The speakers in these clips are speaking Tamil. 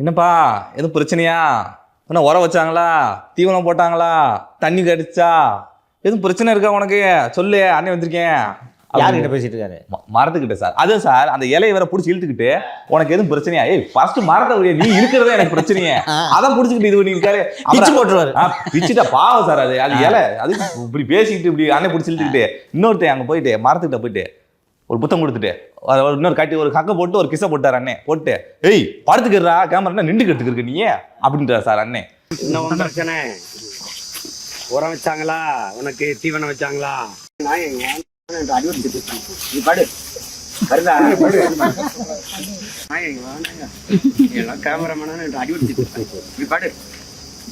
என்னப்பா எதுவும் பிரச்சனையா? என்ன உரம் வச்சாங்களா? தீவனம் போட்டாங்களா? தண்ணி கடிச்சா? எதுவும் பிரச்சனை இருக்கா உனக்கு? சொல்லு, அண்ணன் வந்திருக்கேன். யார்கிட்ட பேசிட்டு இருக்காரு? மரத்துக்கிட்ட சார். அதுவும் சார் அந்த இலையை வேற பிடிச்சி இழுத்துக்கிட்டு உனக்கு எதுவும் பிரச்சனையா? ஃபர்ஸ்ட் மரத்தை உடைய நீ இருக்கிறதே எனக்கு பிரச்சனையே. அதான் பிடிச்சிக்கிட்டு இது பண்ணிருக்காரு. பிச்சு போட்டுருவாரு. பிச்சுட்டா பாவம் சார். அது இலை அது இப்படி பேசிக்கிட்டு இப்படி அண்ணன் பிடிச்சி இழுத்துக்கிட்டு இன்னொருத்தன் அங்க போயிட்டு மரத்துக்கிட்ட போயிட்டு ஒரு புத்தம் கொடுத்துட்டு இன்னொரு கட்டி ஒரு கக்க போட்டு ஒரு கிசை போட்டார் அண்ணே. போட்டு ஏய் படுத்துக்கிறா கேமரா நின்றுக்கிட்டு இருக்க நீ அப்படின்றார் சார் அண்ணே. என்ன பிரச்சனை? உரம் வச்சாங்களா? உனக்கு தீவனம் வச்சாங்களா? கேமராமேன் அடிவடி படு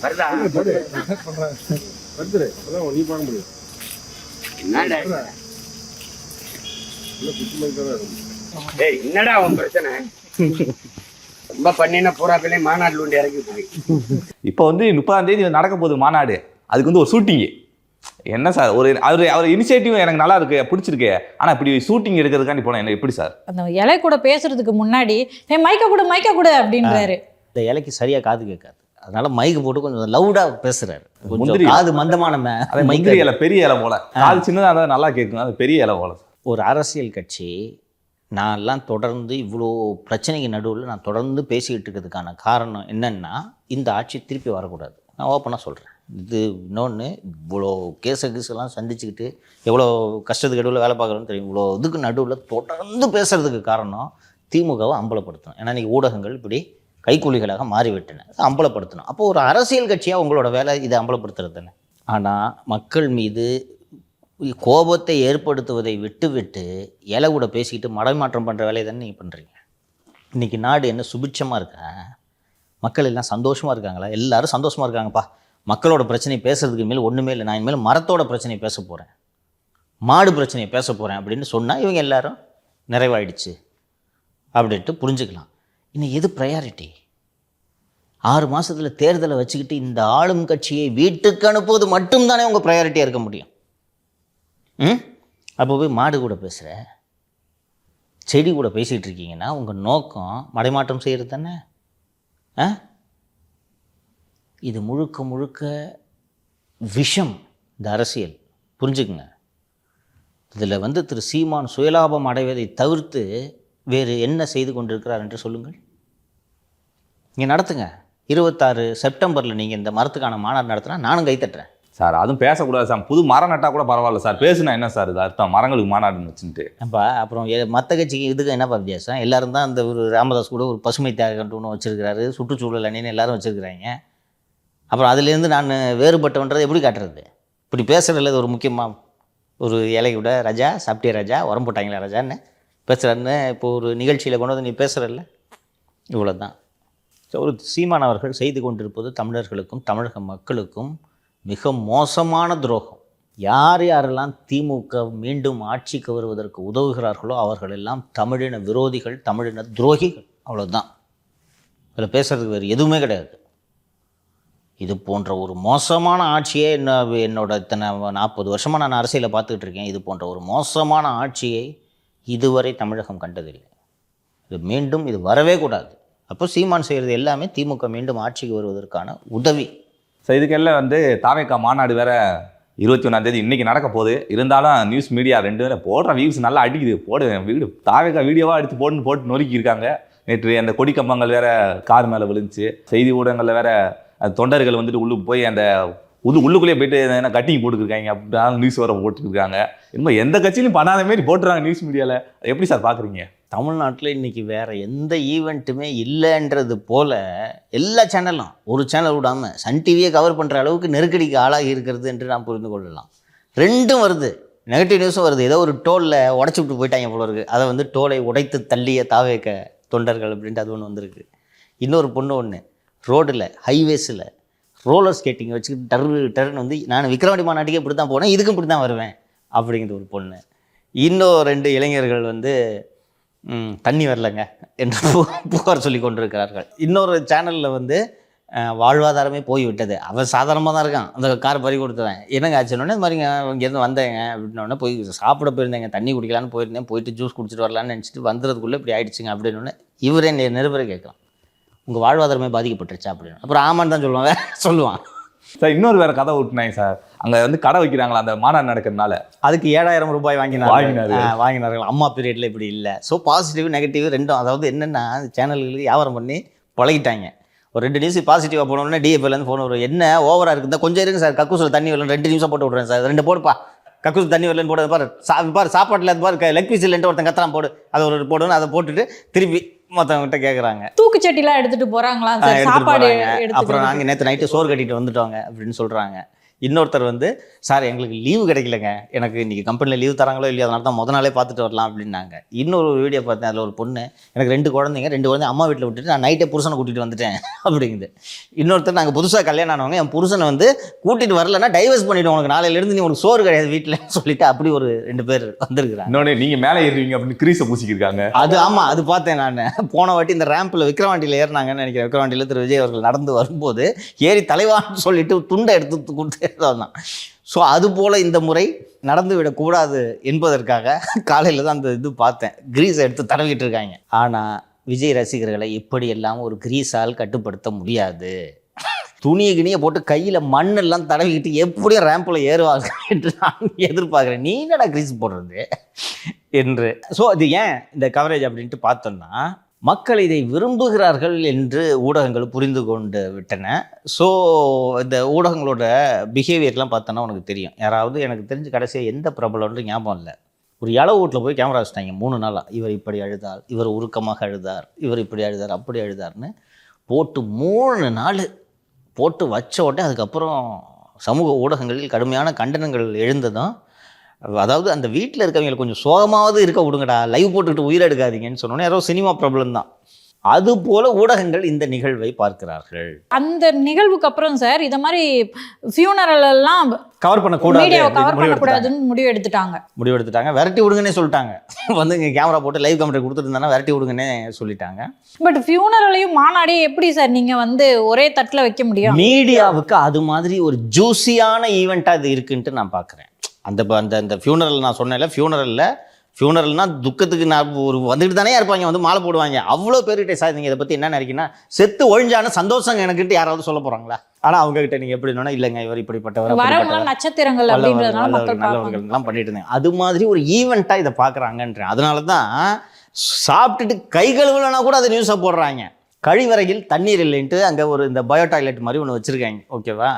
வருதா? நீ பார்க்க முடியும். என்னடா உன் பிரச்சனை? ரொம்ப பண்ணின பூராக்களே மாநாடுல ஒன்று இறங்கி போய் இப்போ வந்து 30ஆம் தேதி நடக்க போகுது மாநாடு. அதுக்கு வந்து ஒரு ஷூட்டிங்கு. என்ன சார் ஒரு அவர் இனிஷியேட்டிவ் எனக்கு நல்லா இருக்கு, பிடிச்சிருக்கு. ஆனால் இப்படி ஷூட்டிங் எடுக்கிறதுக்காண்டி போனால் என்ன எப்படி சார்? அந்த இலை கூட பேசுறதுக்கு முன்னாடி மைக்க கூட அப்படின்றாரு. இந்த இலைக்கு சரியா காது கேட்காது, அதனால மைக்கு போட்டு கொஞ்சம் லவுடா பேசுறாரு. கொஞ்சம் காது மந்தமான முந்திரி இலை பெரிய இலை போல, காது சின்னதாக இருந்தால் நல்லா கேட்கும். அது பெரிய இலை போல. ஒரு அரசியல் கட்சி நான்லாம் தொடர்ந்து இவ்வளோ பிரச்சனைக்கு நடுவில் நான் தொடர்ந்து பேசிக்கிட்டு இருக்கிறதுக்கான காரணம் என்னென்னா, இந்த ஆட்சி திருப்பி வரக்கூடாது. நான் ஓப்பனாக சொல்கிறேன். இது இன்னொன்று, இவ்வளோ கேஸெல்லாம் சந்திச்சுக்கிட்டு எவ்வளோ கஷ்டத்துக்கு நடுவில் வேலை பார்க்குறோன்னு தெரியும். இவ்வளோ இதுக்கு நடுவில் தொடர்ந்து பேசுகிறதுக்கு காரணம் திமுகவை அம்பலப்படுத்தணும். ஏன்னா இன்றைக்கி ஊடகங்கள் இப்படி கைக்கூலிகளாக மாறிவிட்டன, அம்பலப்படுத்தணும். அப்போது ஒரு அரசியல் கட்சியாக உங்களோட வேலை இதை அம்பலப்படுத்துறது தானே. ஆனால் மக்கள் மீது கோபத்தை ஏற்படுத்துவதை விட்டு இலை கூட பேசிக்கிட்டு மடைமாற்றம் பண்ணுற வேலையை தானே நீங்கள் பண்ணுறீங்க. இன்றைக்கி நாடு என்ன சுபிட்சமாக இருக்கா? மக்கள் எல்லாம் சந்தோஷமாக இருக்காங்களா? எல்லோரும் சந்தோஷமாக இருக்காங்கப்பா. மக்களோட பிரச்சனையை பேசுறதுக்கு மேலே ஒன்றுமே இல்லை. நான் இனிமேல் மரத்தோட பிரச்சனையை பேச போகிறேன், மாடு பிரச்சனையை பேச போகிறேன் அப்படின்னு சொன்னால் இவங்க எல்லாரும் நிறைவாயிடுச்சு அப்படின்ட்டு புரிஞ்சுக்கலாம். இன்னும் எது ப்ரையாரிட்டி? 6 மாதத்தில் தேர்தலை வச்சுக்கிட்டு இந்த ஆளும் கட்சியை வீட்டுக்கு அனுப்புவது மட்டும்தானே உங்கள் ப்ரையாரிட்டியாக இருக்க முடியும். அப்போ போய் மாடு கூட பேசுகிற, செடி கூட பேசிகிட்டு இருக்கீங்கன்னா உங்கள் நோக்கம் மடைமாற்றம் செய்கிறது தானே. இது முழுக்க முழுக்க விஷம் இந்த அரசியல், புரிஞ்சுக்குங்க. இதில் வந்து திரு சீமான் சுயலாபம் அடைவதை தவிர்த்து வேறு என்ன செய்து கொண்டிருக்கிறார் என்று சொல்லுங்கள். நீங்கள் நடத்துங்க. 26 செப்டம்பரில் நீங்கள் இந்த மரத்துக்கான மாநாடு நடத்தினா நானும் கைத்தட்டுறேன் சார். அதுவும் பேசக்கூடாது சார். புது மரம் நட்டால் கூட பரவாயில்ல சார். பேசுனா என்ன சார் இது அர்த்தம்? மரங்களுக்கு மாநாடுன்னு வச்சுட்டு அப்போ அப்புறம் மற்ற கட்சிக்கு இதுக்கு என்னப்பா வித்தியாசம்? எல்லாரும் தான் அந்த ஒரு ராமதாஸ் கூட ஒரு பசுமை தியாகம்னு ஒன்று வச்சுருக்கிறாரு, சுற்றுச்சூழல் அணின்னு எல்லாரும் வச்சுருக்கிறாங்க. அப்புறம் அதுலேருந்து நான் வேறுபட்டவன்றதை எப்படி காட்டுறது? இப்படி பேசுகிறதில்ல. ஒரு முக்கியமாக ஒரு இலை கூட ராஜா சாப்பிட்டே ராஜா உரம் போட்டாங்களா ராஜான்னு பேசுகிறாருன்னு இப்போது ஒரு நிகழ்ச்சியில் கொண்டு வந்து நீ பேசுகிறல்ல, இவ்வளோ தான். ஒரு சீமான் அவர்கள் செய்து கொண்டிருப்பது தமிழர்களுக்கும் தமிழக மக்களுக்கும் மிக மோசமான துரோகம். யார் யாரெல்லாம் திமுக மீண்டும் ஆட்சிக்கு வருவதற்கு உதவுகிறார்களோ அவர்களெல்லாம் தமிழின விரோதிகள், தமிழின துரோகிகள். அவ்வளோதான். அதில் பேசுகிறதுக்கு வேறு எதுவுமே கிடையாது. இது போன்ற ஒரு மோசமான ஆட்சியை என்னோட இத்தனை 40 வருஷமாக நான் அரசியலை பார்த்துக்கிட்டு இருக்கேன். இது போன்ற ஒரு மோசமான ஆட்சியை இதுவரை தமிழகம் கண்டதில்லை. இது மீண்டும் இது வரவே கூடாது. அப்போ சீமான் செய்கிறது எல்லாமே திமுக மீண்டும் ஆட்சிக்கு வருவதற்கான உதவி. ஸோ இதுக்கெல்லாம் வந்து தாவேக்கா மாநாடு வேறு 21ஆம் தேதி இன்றைக்கி நடக்க போகுது. இருந்தாலும் நியூஸ் மீடியா 2 வேலை போடுற வியூஸ் நல்லா அடிக்குது. போடு வீடு தாவேக்கா வீடியோவாக எடுத்து போட்டு நொறுக்கி இருக்காங்க. நேற்று அந்த கொடி கம்பங்கள் வேறு கார் மேலே விழுந்துச்சு. செய்தி ஊடகங்களில் வேறு தொண்டர்கள் வந்துட்டு உள்ளுக்கு போய் அந்த உள்ளுக்குள்ளேயே போயிட்டு என்ன கட்டிங் போட்டுருக்காங்க அப்படின்னா நியூஸ் வர போட்டுருக்காங்க. இன்னும் எந்த கட்சியிலும் பண்ணாத மாரி போட்டுறாங்க நியூஸ் மீடியாவில். எப்படி சார் பார்க்குறீங்க? தமிழ்நாட்டில் இன்றைக்கி வேறு எந்த ஈவெண்ட்டுமே இல்லைன்றது போல் எல்லா சேனலும் ஒரு சேனல் விடாமல் சன் டிவியை கவர் பண்ணுற அளவுக்கு நெருக்கடிக்கு ஆளாகி இருக்கிறது என்று நாம் புரிந்து கொள்ளலாம். 2ம் வருது, நெகட்டிவ் நியூஸும் வருது. ஏதோ ஒரு டோலில் உடச்சி விட்டு போயிட்டாங்க போல இருக்குது. அதை வந்து டோலை உடைத்து தள்ளிய தாவேக்க தொண்டர்கள் அப்படின்ட்டு அது ஒன்று வந்திருக்கு. இன்னொரு பொண்ணு ஒன்று ரோடில் ஹைவேஸில் ரோலர் ஸ்கேட்டிங் வச்சுக்கிட்டு டர்னு வந்து நான் விக்ரவாண்டி மாநாட்டுக்கே இப்படி தான் போனேன், இதுக்கும் இப்படி தான் வருவேன் அப்படிங்கிற ஒரு பொண்ணு. இன்னும் 2 இளைஞர்கள் வந்து தண்ணி வரலைங்க என்று புகார் சொல்லி கொண்டிருக்கிறார்கள். இன்னொரு சேனலில் வந்து வாழ்வாதாரமே போய்விட்டது, அவன் சாதாரணமாக தான் இருக்கான், அந்த காரை பறி கொடுத்தவன். என்னங்க ஆச்சுன்னொடனே இது மாதிரிங்க இங்கேருந்து வந்தேங்க அப்படின்னோடனே போய் சாப்பிட போயிருந்தேங்க, தண்ணி குடிக்கலான்னு போயிருந்தேன், போயிட்டு ஜூஸ் குடிச்சிட்டு வரலான்னு நினச்சிட்டு வந்துறதுக்குள்ளே இப்படி ஆயிடுச்சுங்க அப்படின்னோடனே இவரே நிருபரை கேட்கலாம். உங்கள் வாழ்வாதாரமே பாதிக்கப்பட்டுருச்சா அப்படின்னு. அப்புறம் ஆமான்னு தான் சொல்லுவான். சார் இன்னொரு வேற கதை விட்டுனாங்க சார். அங்கே வந்து கடை வைக்கிறாங்களா அந்த மாநாடு நடக்கிறதுனால, அதுக்கு 7000 ரூபாய் வாங்கினார்கள். அம்மா பீரியடில் இப்படி இல்லை. ஸோ பாசிட்டிவ் நெகட்டிவ் ரெண்டும். அதாவது என்னென்னா சேனல்களுக்கு வியாபாரம் பண்ணி பழகிட்டாங்க. ஒரு 2 நியூஸ் பாசிட்டிவாக போனோம்னா டிஎஃப்லேருந்து ஃபோன் வரும், என்ன ஓவராக இருக்குது, கொஞ்சம் இருங்க சார், கக்கூசில் தண்ணி வரல, 2 நிமிஷம் போட்டு விட்றேன் சார், 2 போடுப்பா, கக்கூசில் தண்ணி வரலன்னு போடுறது பாரு சாப்பாட்டில் அது பாரு லெக் பீஸ் இல்லைன்ட்டு ஒருத்தன் கத்தலாம் போடு, அதை ஒரு போடுன்னு அதை போட்டுட்டு திருப்பி மற்றவங்ககிட்ட கேட்குறாங்க. தூக்குச்சட்டிலாம் எடுத்துட்டு போறாங்களா சார், சாப்பாடு எடுத்துட்டு. அப்புறம் நாங்கள் நேற்று நைட்டு சோறு கட்டிட்டு வந்துட்டோங்க அப்படின்னு சொல்கிறாங்க. இன்னொருத்தர் வந்து சார் எங்களுக்கு லீவு கிடைக்கலங்க, எனக்கு இன்றைக்கி கம்பெனியில் லீவ் தராங்களோ இல்லையோ அதனால தான் முத நாளே பார்த்துட்டு வரலாம் அப்படின்னாங்க. இன்னொரு வீடியோ பார்த்தேன், அதில் ஒரு பொண்ணு எனக்கு 2 குழந்தைங்க அம்மா வீட்டில் விட்டுட்டு நான் நைட்டே புருஷனை கூட்டிகிட்டு வந்துட்டேன் அப்படிங்குது. இன்னொருத்தர் நாங்கள் புதுசாக கல்யாணம் ஆனவங்க, என் புருஷனை வந்து கூட்டிகிட்டு வரலன்னா டைவர்ஸ் பண்ணிவிடுவோம், உனக்கு நாளையிலேருந்து நீ உனக்கு சோறு கிடையாது வீட்டில் சொல்லிட்டு அப்படி ஒரு 2 பேர் வந்திருக்கிறாங்க. இன்னொன்று நீங்கள் மேலே ஏறுவீங்க அப்படின்னு கிரீஸை பூசிக்கிருக்காங்க. அது ஆமாம், அது பார்த்தேன் நான். போன வாட்டி இந்த ரேம்பில் விக்ரவாண்டியில் ஏறினாங்கன்னு நினைக்கிறேன். விக்ரவாண்டியில் திரு விஜய் அவர்கள் நடந்து வரும்போது ஏறி தலைவான்னு சொல்லிட்டு துண்டை எடுத்து கொடுத்து தான். ஸோ அதுபோல் இந்த முறை நடந்து விடக்கூடாது என்பதற்காக காலையில் தான் அந்த இது பார்த்தேன், கிரீஸை எடுத்து தடவிட்டு இருக்காங்க. ஆனால் விஜய் ரசிகர்களை எப்படியெல்லாம் ஒரு கிரீஸால் கட்டுப்படுத்த முடியாது. துணியை கிணியை போட்டு கையில் மண்ணெல்லாம் தடவிக்கிட்டு எப்படியும் ரேம்பில் ஏறுவாங்க என்று நான் எதிர்பார்க்குறேன். நீ என்னடா கிரீஸ் போடுறது என்று. ஸோ அது ஏன் இந்த கவரேஜ் அப்படின்ட்டு பார்த்தோம்னா, மக்கள் இதை விரும்புகிறார்கள் என்று ஊடகங்கள் புரிந்து கொண்டு விட்டன. ஸோ இந்த ஊடகங்களோட பிஹேவியர்லாம் பார்த்தோன்னா உனக்கு தெரியும். யாராவது எனக்கு தெரிஞ்சு கடைசியாக எந்த பிரபலம்னு ஞாபகம் இல்லை, ஒரு இளவு வீட்டில் போய் கேமரா வச்சுட்டாங்க 3 நாளாக. இவர் இப்படி அழுதார், இவர் உருக்கமாக அழுதார், இவர் இப்படி அழுதார், அப்படி அழுதார்னு போட்டு 3 நாள் போட்டு வச்ச உடனே அதுக்கப்புறம் சமூக ஊடகங்களில் கடுமையான கண்டனங்கள் எழுந்ததும், அதாவது அந்த வீட்டில் இருக்கவங்களுக்கு கொஞ்சம் சோகமாவது இருக்க விடுங்கடா, லைவ் போட்டுக்கிட்டு உயிரை எடுக்காதீங்கன்னு சொன்னோன்னே யாரோ சினிமா ப்ராப்ளம் தான். அதுபோல ஊடகங்கள் இந்த நிகழ்வை பார்க்கிறார்கள். அந்த நிகழ்வுக்கு அப்புறம் சார் இத மாதிரி ஃபியூனரல் எல்லாம் கவர் பண்ணக்கூடாது, மீடியாவை கவர் பண்ணக்கூடாதுன்னு முடிவு எடுத்துட்டாங்க. விரட்டி விடுங்கன்னே சொல்லிட்டாங்க. வந்து இங்கே கேமரா போட்டு லைவ் கமெண்ட் கொடுத்துட்டு இருந்தாங்கன்னா விரட்டி விடுங்கன்னே சொல்லிட்டாங்க. பட் ஃபியூனரலையும் மாநாடையும் எப்படி சார் நீங்க வந்து ஒரே தட்டில் வைக்க முடியும்? மீடியாவுக்கு அது மாதிரி ஒரு ஜூசியான ஈவெண்ட்டாக இது இருக்குன்ட்டு நான் பார்க்குறேன். அந்த ஃபியூனரல் நான் சொன்னேன்ல, ஃபியூனரல்னா துக்கத்துக்கு நான் ஒரு வந்துட்டு தானே இருப்பாங்க, வந்து மாலை போடுவாங்க. அவ்வளோ பேர்கிட்ட சார் நீங்கள் இதை பற்றி என்ன நினைக்கிறீங்கன்னா, செத்து ஒழிஞ்சான சந்தோஷம் எனக்குன்ட்டு யாராவது சொல்ல போகிறாங்களா? ஆனால் அவங்ககிட்ட நீங்கள் எப்படி என்னன்னா, இல்லைங்க இவர் இப்படிப்பட்டவர் நட்சத்திரங்கள் நல்லவர்கள்லாம் பண்ணிட்டு இருந்தேன். அது மாதிரி ஒரு ஈவெண்ட்டாக இதை பார்க்குறாங்கன்றேன். அதனால தான் சாப்பிட்டுட்டு கை கழுவலைன்னா கூட அதை நியூஸை போடுறாங்க. கழிவறையில் தண்ணீர் இல்லைன்ட்டு அங்கே ஒரு இந்த பயோ டாய்லெட் மாதிரி ஒன்று வச்சுருக்காங்க, ஓகேவா,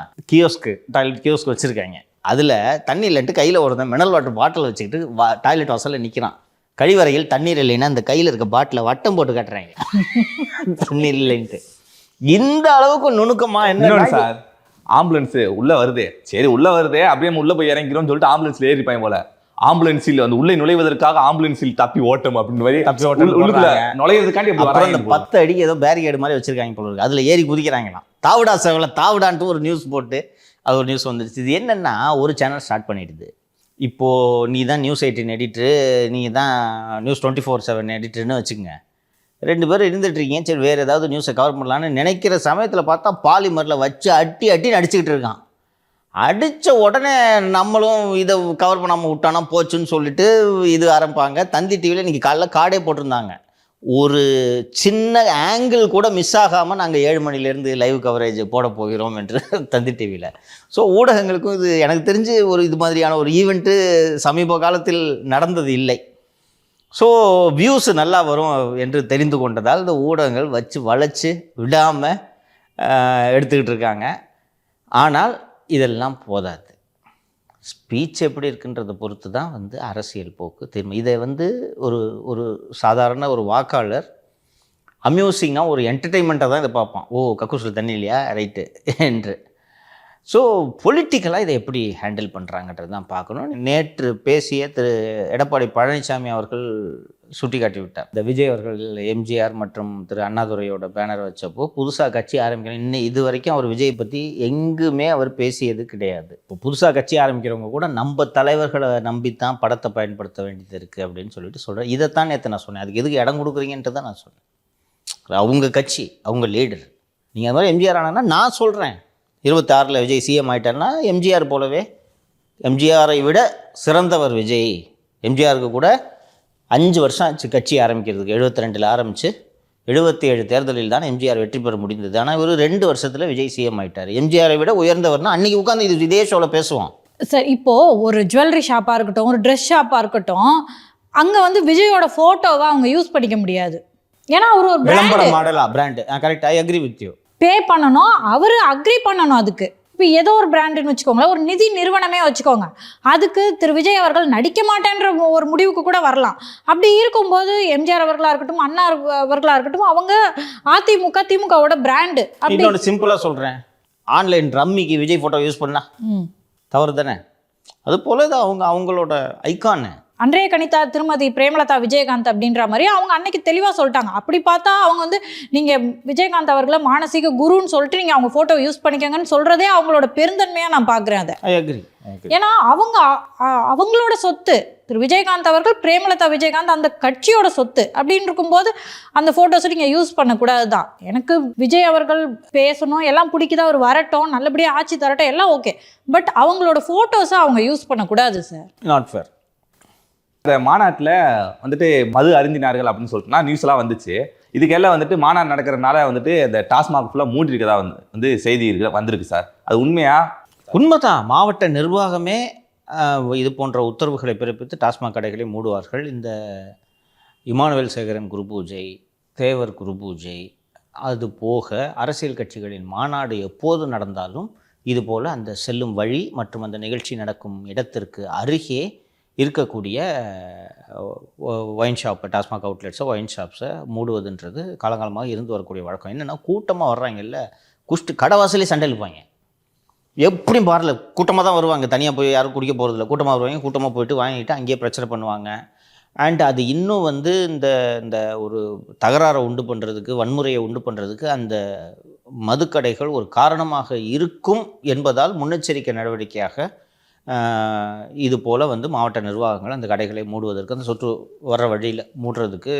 டாய்லெட் கியோஸ்க்கு வச்சுருக்காங்க. அதில் தண்ணி இல்லைன்ட்டு கையில் ஒருத்தன் மினரல் வாட்டர் பாட்டில் வச்சுக்கிட்டு டாய்லெட் வாசலில் நிற்கிறான். கழிவறையில் தண்ணீர் இல்லைன்னா அந்த கையில் இருக்க பாட்டில் வட்டம் போட்டு காட்டுறாங்க தண்ணீர் இல்லைன்ட்டு. இந்த அளவுக்கு நுணுக்கமா என்ன சார், ஆம்புலன்ஸு உள்ளே வருதே, சரி உள்ளே வருதே அப்படியே உள்ளே போய் இறங்கிறோம்னு சொல்லிட்டு ஆம்புலன்ஸில் ஏறிப்பாங்க போல. ஆம்புலன்ஸில் வந்து உள்ளே நுழைவதற்காக ஆம்புலன்ஸில் தப்பி ஓட்டம் அப்படின்னு மாதிரி நுழைவதற்காண்டி அப்புறம் அந்த 10 அடிக்கு ஏதோ பேரிகேடு மாதிரி வச்சிருக்காங்க போல இருக்கு, அதில் ஏறி குதிக்கிறாங்களாம். தாவுடா சேவல தாவுடான்ட்டு ஒரு நியூஸ் போட்டு அது ஒரு நியூஸ் வந்துடுச்சு. இது என்னென்னா, ஒரு சேனல் ஸ்டார்ட் பண்ணிடுது. இப்போது நீ தான் நியூஸ் 18 எடிட்ரு, நீ தான் நியூஸ் 24/7 எடிட்டர்னு வச்சுக்கோங்க. 2 பேரும் இருந்துகிட்ருக்கீங்க, சரி வேறு ஏதாவது நியூஸை கவர் பண்ணலான்னு நினைக்கிற சமயத்தில் பார்த்தா பாலிமரில் வச்சு அட்டி நடிச்சுக்கிட்டு இருக்கான். அடித்த உடனே நம்மளும் இதை கவர் பண்ணாமல் விட்டானா போச்சுன்னு சொல்லிட்டு இது ஆரம்பிப்பாங்க. தந்தி டிவியில் இன்றைக்கி காலைல கார்டே போட்டிருந்தாங்க, ஒரு சின்ன ஆங்கிள் கூட மிஸ் ஆகாமல் நாங்கள் 7 மணிலேருந்து லைவ் கவரேஜ் போட போகிறோம் என்று தந்தி டிவியில். ஸோ ஊடகங்களுக்கும் இது எனக்கு தெரிஞ்சு ஒரு இது மாதிரியான ஒரு ஈவெண்ட்டு சமீப காலத்தில் நடந்தது இல்லை. ஸோ வியூஸ் நல்லா வரும் என்று தெரிந்து கொண்டதால் இந்த ஊடகங்கள் வளைச்சு விடாமல் எடுத்துக்கிட்டு இருக்காங்க. ஆனால் இதெல்லாம் போதாது. ஸ்பீச் எப்படி இருக்குன்றதை பொறுத்து தான் வந்து அரசியல் போக்கு திரும்ப. இதை வந்து ஒரு சாதாரண ஒரு வாக்காளர் அம்யூசிங்காக ஒரு என்டர்டெயின்மெண்ட்டாக தான் இதை பார்ப்பான். ஓ கக்கூசில் தண்ணி இல்லையா, ரைட்டு என்று. ஸோ பொலிட்டிக்கலாக இதை எப்படி ஹேண்டில் பண்ணுறாங்கன்றது தான் பார்க்கணும். நேற்று பேசிய திரு எடப்பாடி பழனிசாமி அவர்கள் சுட்டி காட்டி விட்டார். இந்த விஜய் அவர்கள் எம்ஜிஆர் மற்றும் திரு அண்ணாதுரையோட பேனர் வச்சப்போ புதுசாக கட்சி ஆரம்பிக்கணும், இன்னும் இது வரைக்கும் அவர் விஜய் பற்றி எங்குமே அவர் பேசியது கிடையாது. இப்போ புதுசாக கட்சி ஆரம்பிக்கிறவங்க கூட நம்ம தலைவர்களை நம்பித்தான் படத்தை பயன்படுத்த வேண்டியது இருக்குது அப்படின்னு சொல்கிறேன். இதைத்தான் நேற்று நான் சொன்னேன். அதுக்கு எதுக்கு இடம் கொடுக்குறீங்கன்ட்டு தான் நான் சொன்னேன். அவங்க கட்சி, அவங்க லீடர். நீங்கள் அது மாதிரி எம்ஜிஆர் ஆனாங்கன்னா நான் சொல்கிறேன், 26 விஜய் சிஎம் ஆகிட்டார்னா எம்ஜிஆர் போலவே, எம்ஜிஆரை விட சிறந்தவர் விஜய். எம்ஜிஆருக்கு கூட 5 வருஷம் ஆச்சு கட்சி ஆரம்பிக்கிறதுக்கு. 72 ஆரம்பித்து 77 தேர்தலில் தான் எம்ஜிஆர் வெற்றி பெற முடிந்தது. ஆனால் இவர் 2 வருஷத்தில் விஜய் சிஎம் ஆயிட்டார். எம்ஜிஆரை விட உயர்ந்தவர்னா அன்னைக்கு உட்காந்து இதே ஷோவில் பேசுவோம். சார் இப்போ ஒரு ஜுவல்லரி ஷாப்பாக இருக்கட்டும், ஒரு ட்ரெஸ் ஷாப்பாக இருக்கட்டும், அங்கே வந்து விஜயோட ஃபோட்டோவை அவங்க யூஸ் பண்ணிக்க முடியாது. ஏன்னா அவர் ஒரு விளம்பர மாடலா brand. Correct, I agree with you. Pay பண்ணணும், அவர் அக்ரி பண்ணணும். அதுக்கு இப்போ ஏதோ ஒரு பிராண்டுன்னு வச்சுக்கோங்களேன், ஒரு நிதி நிறுவனமே வச்சுக்கோங்க, அதுக்கு திரு விஜய் அவர்கள் நடிக்க மாட்டேன்ற ஒரு முடிவுக்கு கூட வரலாம். அப்படி இருக்கும்போது எம்ஜிஆர் அவர்களாக இருக்கட்டும், அண்ணா அவர்களாக இருக்கட்டும், அவங்க அதிமுக திமுகவோட பிராண்டு. இன்னொன்று சிம்பிளாக சொல்கிறேன், ஆன்லைன் ரம்மிக்கு விஜய் ஃபோட்டோ யூஸ் பண்ணா தவறு தானே? அது போல தான் அவங்களோட ஐக்கானு. அன்றைய கணிதா திருமதி பிரேமலதா விஜயகாந்த் அப்படின்ற மாதிரி அவங்க அன்னைக்கு தெளிவாக சொல்லிட்டாங்க. அப்படி பார்த்தா அவங்க வந்து நீங்கள் விஜயகாந்த் அவர்களை மானசீக குருன்னு சொல்லிட்டு நீங்கள் அவங்க ஃபோட்டோ யூஸ் பண்ணிக்கங்கன்னு சொல்கிறதே அவங்களோட பெருந்தன்மையாக நான் பார்க்குறேன் அதை. I agree. ஏன்னா அவங்களோட சொத்து திரு விஜயகாந்த் அவர்கள், பிரேமலதா விஜயகாந்த் அந்த கட்சியோட சொத்து அப்படின்னு இருக்கும்போது அந்த ஃபோட்டோஸை நீங்கள் யூஸ் பண்ணக்கூடாது தான். எனக்கு விஜய் அவர்கள் பேசணும், எல்லாம் பிடிக்குதா, அவர் வரட்டும், நல்லபடியாக ஆட்சி தரட்டும், எல்லாம் ஓகே. பட் அவங்களோட ஃபோட்டோஸை அவங்க யூஸ் பண்ணக்கூடாது சார். Not fair. இந்த மாநாட்டில் வந்துட்டு மது அருந்தினார்கள் அப்படின்னு சொல்லிட்டுனா நியூஸ் எல்லாம் வந்துச்சு. இதுக்கெல்லாம் வந்துட்டு மாநாடு நடக்கிறதுனால வந்துட்டு இந்த டாஸ்மாக் ஃபுல்லாக மூடி இருக்கதா வந்து செய்தி வந்திருக்கு சார். அது உண்மையா? உண்மைதான். மாவட்ட நிர்வாகமே இது போன்ற உத்தரவுகளை பிறப்பித்து டாஸ்மாக் கடைகளை மூடுவார்கள். இந்த இமானுவேல் சேகரன் குரு பூஜை, தேவர் குரு பூஜை, அது போக அரசியல் கட்சிகளின் மாநாடு எப்போது நடந்தாலும் இது போல் அந்த செல்லும் வழி மற்றும் அந்த நிகழ்ச்சி நடக்கும் இடத்திற்கு அருகே இருக்கக்கூடிய ஒயின் ஷாப்பை, டாஸ்மாக் அவுட்லெட்ஸை, ஒயின் ஷாப்ஸை மூடுவதுன்றது காலங்காலமாக இருந்து வரக்கூடிய வழக்கம். என்னென்னா கூட்டமாக வர்றாங்கல்ல, குஷ்டு கடை வாசலே சண்டை இழுப்பாங்க. எப்படியும் பாரில் கூட்டமாக தான் வருவாங்க, தனியாக போய் யாரும் குடிக்க போகிறதில்ல, கூட்டமாக வருவாங்க, கூட்டமாக போயிட்டு வாங்கிட்டு அங்கேயே பிரச்சனை பண்ணுவாங்க. அண்ட் அது இன்னும் வந்து இந்த ஒரு தகராறை உண்டு பண்ணுறதுக்கு, வன்முறையை உண்டு பண்ணுறதுக்கு அந்த மதுக்கடைகள் ஒரு காரணமாக இருக்கும் என்பதால் முன்னெச்சரிக்கை நடவடிக்கையாக இது போல் வந்து மாவட்ட நிர்வாகங்கள் அந்த கடைகளை மூடுவதற்கு, அந்த சொத்து வர்ற வழியில் மூடுறதுக்கு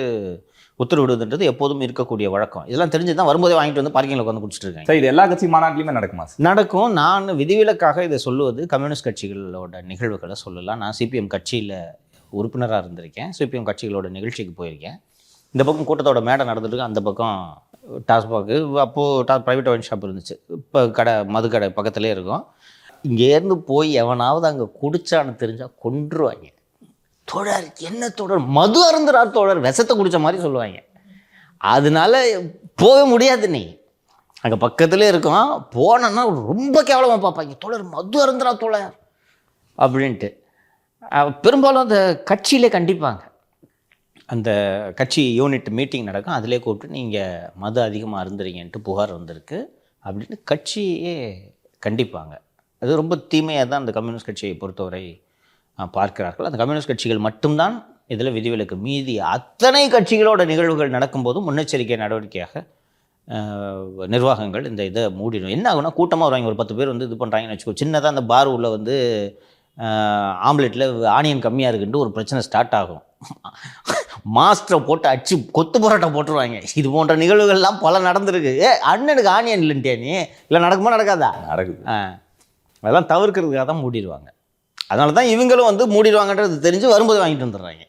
உத்தரவிடுவதுன்றது எப்போதும் இருக்கக்கூடிய வழக்கம். இதெல்லாம் தெரிஞ்சு தான் வரும்போதே வாங்கிட்டு வந்து பார்க்கிங்கில் உட்காந்து குடிச்சிட்டு இருக்கேன். சார், இது எல்லா கட்சி மாநாட்டிலையுமே நடக்குமா சார்? நடக்கும். நான் விதிவிலக்காக இதை சொல்லுவது கம்யூனிஸ்ட் கட்சிகளோட நிகழ்வுகளை சொல்லலாம். நான் சிபிஎம் கட்சியில் உறுப்பினராக இருந்திருக்கேன். சிபிஎம் கட்சிகளோட நிகழ்ச்சிக்கு போயிருக்கேன். இந்த பக்கம் கூட்டத்தோட மேடை நடந்துட்டு, அந்த பக்கம் டாஸ்மாக்கு, அப்போது ப்ரைவேட் ஒயின் ஷாப் இருந்துச்சு, இப்போ மது கடை பக்கத்துலேயே இருக்கும். இங்கேருந்து போய் எவனாவது அங்கே குடிச்சான்னு தெரிஞ்சால் கொன்றுவாங்க. தோழர், என்ன தோழர், மது அருந்துறார் தோழர், விஷத்தை குடித்த மாதிரி சொல்லுவாங்க. அதனால போக முடியாது. நீ அங்கே பக்கத்துலேயே இருக்கும், போனோன்னா ரொம்ப கேவலமாக பார்ப்பாங்க, தோழர் மது அருந்துறா தோழர் அப்படின்ட்டு. பெரும்பாலும் அந்த கட்சியிலே கண்டிப்பாங்க. அந்த கட்சி யூனிட் மீட்டிங் நடக்கும், அதிலே கூப்பிட்டு நீங்கள் மது அதிகமாக அருந்துறீங்கன்ட்டு புகார் வந்திருக்கு அப்படின்னு கட்சியே கண்டிப்பாங்க. அது ரொம்ப தீமையாக தான் அந்த கம்யூனிஸ்ட் கட்சியை பொறுத்தவரை பார்க்கிறார்கள். அந்த கம்யூனிஸ்ட் கட்சிகள் மட்டும்தான் இதில் விதிவிலக்கு. மீதி அத்தனை கட்சிகளோட நிகழ்வுகள் நடக்கும்போதும் முன்னெச்சரிக்கை நடவடிக்கையாக நிர்வாகங்கள் இந்த இதை மூடிடும். என்ன ஆகுனா, கூட்டமாக வருவாங்க, ஒரு 10 பேர் வந்து இது பண்ணுறாங்கன்னு வச்சுக்கோ. சின்னதாக அந்த பார் உள்ள வந்து ஆம்லெட்டில் ஆனியன் கம்மியாக இருக்குன்ட்டு ஒரு பிரச்சனை ஸ்டார்ட் ஆகும். மாஸ்டரை போட்டு அடிச்சு கொத்து பரோட்டா போட்டுருவாங்க. இது போன்ற நிகழ்வுகள்லாம் பல நடந்திருக்கு. அண்ணனுக்கு ஆனியன் இல்லைன்ட்டே நீ, இல்லை நடக்குமா நடக்காதா? நடக்குது. அதெல்லாம் தவிர்க்கிறதுக்காக தான் மூடிடுவாங்க. அதனால தான் இவங்களும் வந்து மூடிடுவாங்கன்றது தெரிஞ்சு வரும்போது வாங்கிட்டு வந்துடுறாங்க.